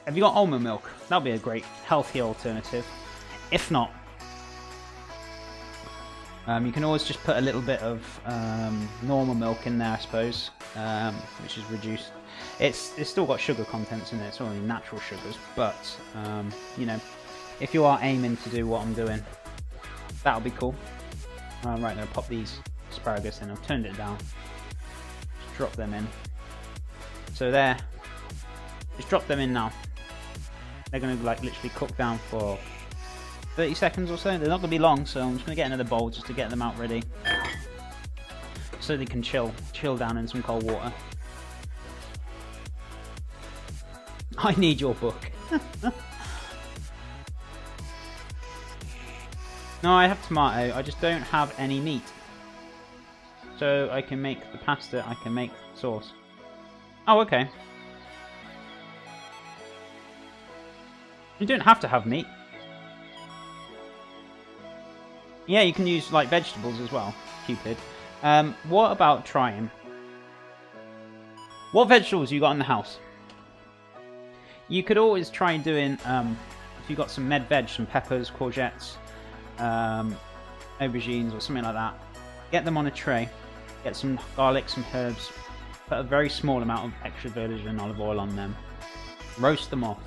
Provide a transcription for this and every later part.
Have you got almond milk? That'll be a great, healthy alternative. If not, you can always just put a little bit of normal milk in there, I suppose, which is reduced. It's still got sugar contents in it. It's only natural sugars, but you know, if you are aiming to do what I'm doing, that'll be cool. Right, I'm gonna pop these asparagus in. I've turned it down. Just drop them in. So there. Just drop them in now. They're gonna like literally cook down for 30 seconds or so. They're not gonna be long, so I'm just gonna get another bowl just to get them out ready, so they can chill down in some cold water. I need your book. No, I have tomato. I just don't have any meat. So I can make the pasta. I can make sauce. Oh, okay. You don't have to have meat. Yeah, you can use like vegetables as well. Cupid. What about trying? What vegetables you got in the house? You could always try doing, if you got some med veg, some peppers, courgettes, aubergines or something like that. Get them on a tray. Get some garlic, some herbs. Put a very small amount of extra virgin olive oil on them. Roast them off.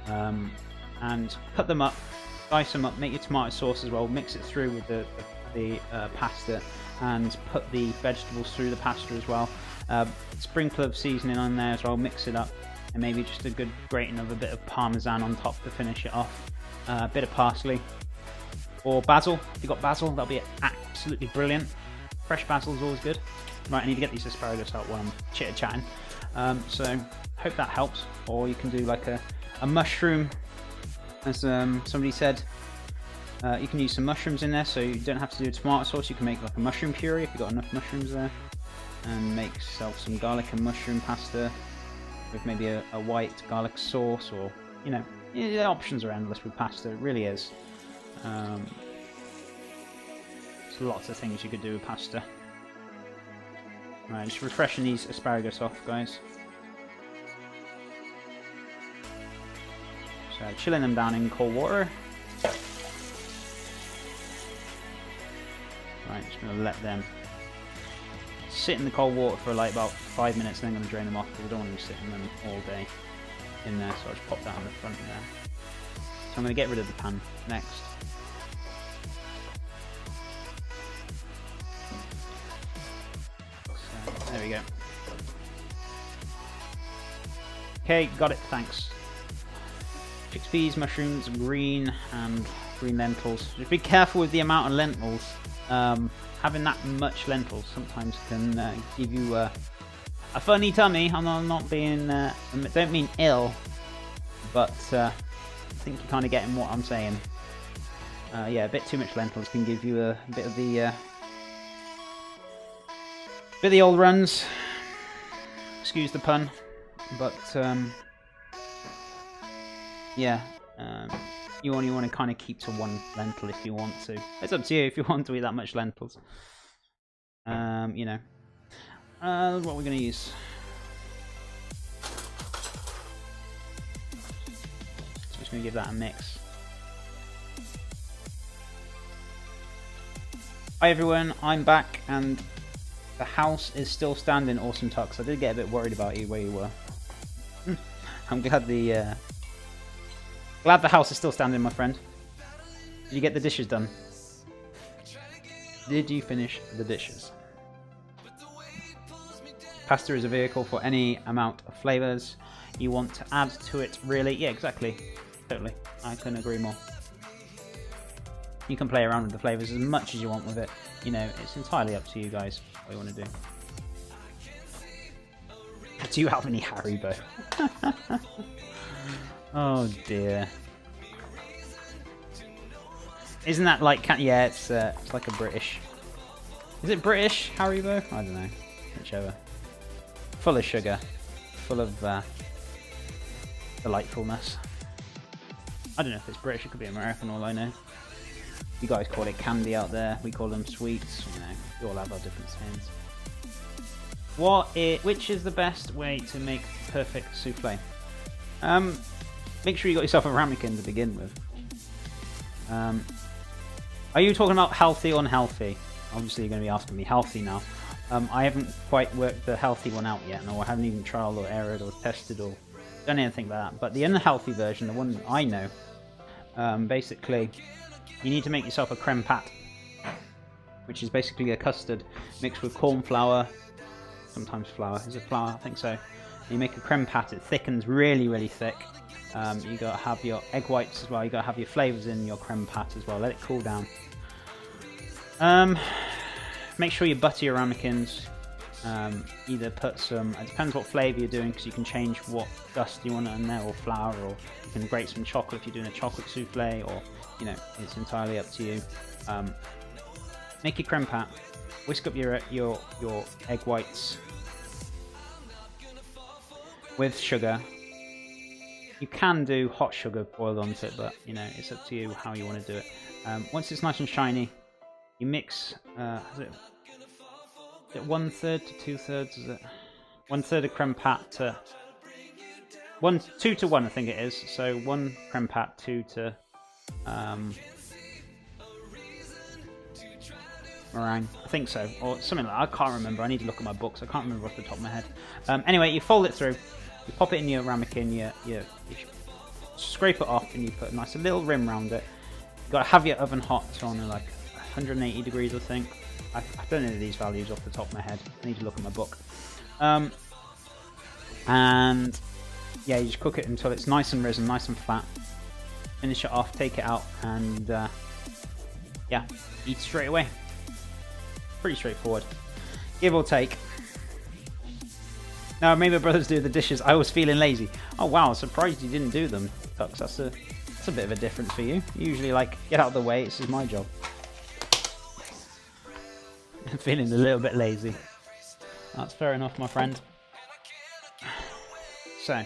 And cut them up. Dice them up. Make your tomato sauce as well. Mix it through with the pasta. And put the vegetables through the pasta as well. Sprinkle of seasoning on there as well. Mix it up. And maybe just a good grating of a bit of parmesan on top to finish it off. A bit of parsley. Or basil. If you've got basil, that'll be absolutely brilliant. Fresh basil is always good. Right, I need to get these asparagus out while I'm chitter-chatting. So, hope that helps. Or you can do like a mushroom, as somebody said. You can use some mushrooms in there, so you don't have to do a tomato sauce. You can make like a mushroom puree if you've got enough mushrooms there. And make yourself some garlic and mushroom pasta with maybe a white garlic sauce, or, you know, the options are endless with pasta. It really is. There's lots of things you could do with pasta. Right, just refreshing these asparagus off, guys. So chilling them down in cold water. Right, just gonna let them sit in the cold water for like about 5 minutes, and then I'm going to drain them off because I don't want to be sitting them all day in there. So I'll just pop that on the front there. So I'm going to get rid of the pan next. So, there we go. Okay, got it, thanks. Chickpeas, mushrooms, green lentils. Just be careful with the amount of lentils. Having that much lentils sometimes can give you a funny tummy. I'm not being, don't mean ill, but I think you're kind of getting what I'm saying. Yeah, a bit too much lentils can give you a bit of the old runs. Excuse the pun, but yeah. You only want to kind of keep to one lentil if you want to. It's up to you if you want to eat that much lentils. You know. What we're going to use. So just going to give that a mix. Hi everyone, I'm back and the house is still standing. Awesome Tux. I did get a bit worried about you where you were. I'm glad glad the house is still standing, my friend. Did you get the dishes done? Did you finish the dishes? Pasta is a vehicle for any amount of flavours you want to add to it, really. Yeah, exactly. Totally. I couldn't agree more. You can play around with the flavours as much as you want with it. You know, it's entirely up to you guys what you want to do. Do you have any Haribo? Oh dear. Isn't that like... yeah, it's like a British... Is it British Haribo? I don't know. Whichever. Full of sugar. Full of delightfulness. I don't know if it's British, it could be American, all I know. You guys call it candy out there. We call them sweets. You know, we all have our different sayings. Which is the best way to make perfect souffle? make sure you got yourself a ramekin to begin with. Are you talking about healthy or unhealthy? Obviously, you're going to be asking me healthy now. I haven't quite worked the healthy one out yet. No, I haven't even trialed or errored or tested or done anything like that. But the unhealthy version, the one I know, basically, you need to make yourself a creme pat, which is basically a custard mixed with corn flour, sometimes flour. Is it flour? I think so. You make a creme pat. It thickens really, really thick. You got to have your egg whites as well. You got to have your flavors in your creme pat as well. Let it cool down. Make sure you butter your ramekins. Either put some, it depends what flavor you're doing, because you can change what dust you want in there, or flour, or you can grate some chocolate if you're doing a chocolate souffle, or, you know, it's entirely up to you. Make your creme pat, whisk up your egg whites with sugar. You can do hot sugar boiled onto it, but, you know, it's up to you how you want to do it. Once it's nice and shiny, you mix, is it 1/3 to 2/3, is it? 1/3 of creme pat to 2 to 1, I think it is. So 1 creme pat, 2 to meringue, I think so, or something like that. I can't remember. I need to look at my books. I can't remember off the top of my head. Anyway, you fold it through, you pop it in your ramekin, you scrape it off, and you put a nice little rim around it. You got to have your oven hot, so on like 180 degrees, I think. I don't know these values off the top of my head. I need to look at my book. And yeah, you just cook it until it's nice and risen, nice and flat. Finish it off, take it out, and yeah, eat straight away. Pretty straightforward, give or take. Now, maybe my brothers do the dishes. I was feeling lazy. Oh wow, surprised you didn't do them, Tux. That's a bit of a difference for you. Usually, like, get out of the way. This is my job. I'm feeling a little bit lazy. That's fair enough, my friend. So,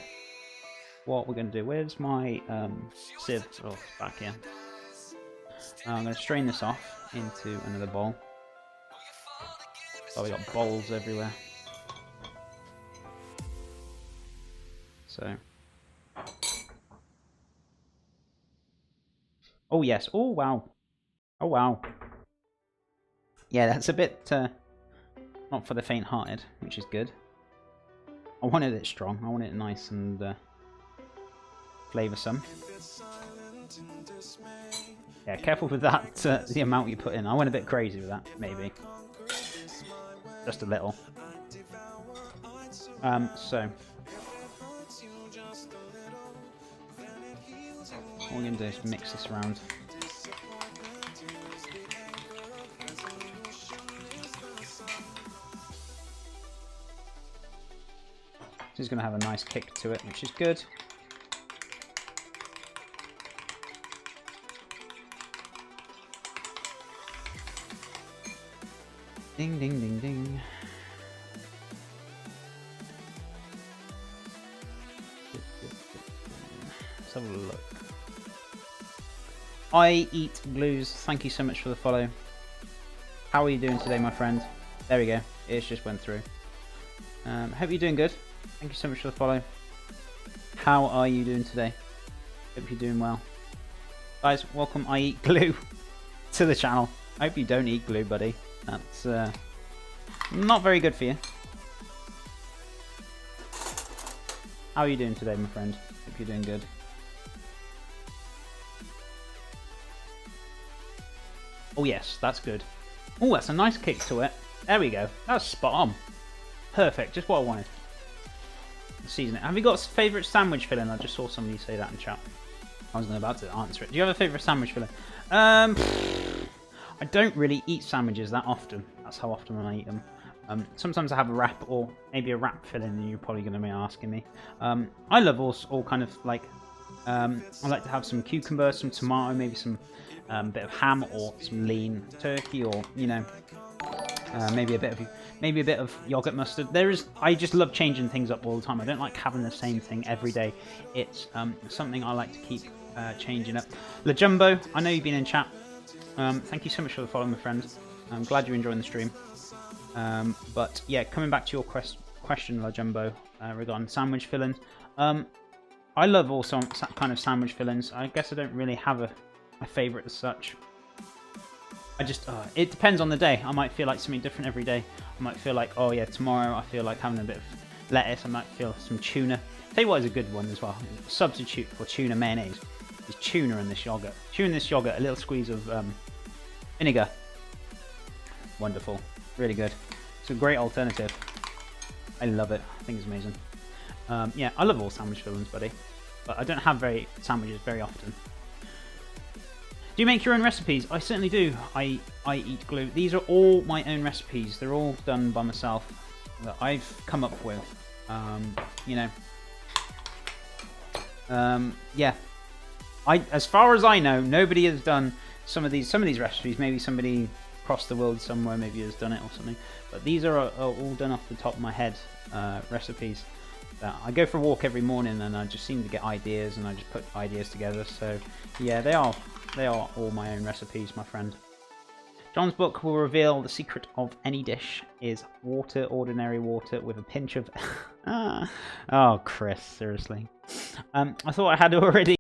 what we're going to do, where's my sieve? Oh, back here. I'm going to strain this off into another bowl. So we got bowls everywhere. So. Oh yes, oh wow. Oh wow. Yeah, that's a bit not for the faint-hearted, which is good. I wanted it strong. I wanted it nice and flavoursome. Yeah, careful with that. The amount you put in. I went a bit crazy with that, maybe. Just a little. So what we're going to do is mix this around. This is going to have a nice kick to it, which is good. Ding, ding, ding, ding. Let's have a look. I Eat Blues, thank you so much for the follow. How are you doing today, my friend? There we go. It just went through. Hope you're doing good. Thank you so much for the follow. How are you doing today? Hope you're doing well. Guys, welcome I Eat Glue to the channel. I hope you don't eat glue, buddy. That's not very good for you. How are you doing today, my friend? Hope you're doing good. Oh yes, that's good. Oh, that's a nice kick to it. There we go. That's spot on. Perfect, just what I wanted. Season it. Have you got a favourite sandwich filling? I just saw somebody say that in chat. I wasn't about to answer it. Do you have a favourite sandwich filling? I don't really eat sandwiches that often. That's how often I eat them. Sometimes I have a wrap, or maybe a wrap filling, and you're probably going to be asking me. I love all kind of like, I like to have some cucumber, some tomato, maybe some bit of ham, or some lean turkey, or, you know, maybe a bit of yogurt mustard. I just love changing things up all the time. I don't like having the same thing every day. It's something I like to keep changing up. La Jumbo, I know you've been in chat. Thank you so much for the follow, my friend. I'm glad you're enjoying the stream. But yeah, coming back to your question, La Jumbo, regarding sandwich filling. I love all kind of sandwich fillings. I guess I don't really have my favourite as such. I just, it depends on the day. I might feel like something different every day. I might feel like, oh yeah, tomorrow I feel like having a bit of lettuce. I might feel some tuna. Tell you what is a good one as well. Substitute for tuna mayonnaise is tuna in this yogurt. Tuna in this yogurt, a little squeeze of vinegar. Wonderful. Really good. It's a great alternative. I love it. I think it's amazing. Yeah, I love all sandwich fillings, buddy. But I don't have sandwiches very often. Do you make your own recipes? I certainly do. I eat glue. These are all my own recipes. They're all done by myself that I've come up with. You know. Yeah. As far as I know, nobody has done some of these recipes. Maybe somebody across the world somewhere maybe has done it or something. But these are all done off the top of my head recipes. I go for a walk every morning and I just seem to get ideas and I just put ideas together. So yeah, they are all my own recipes, my friend. John's book will reveal the secret of any dish is water, ordinary water with a pinch of... Oh, Chris, seriously. I thought I had already...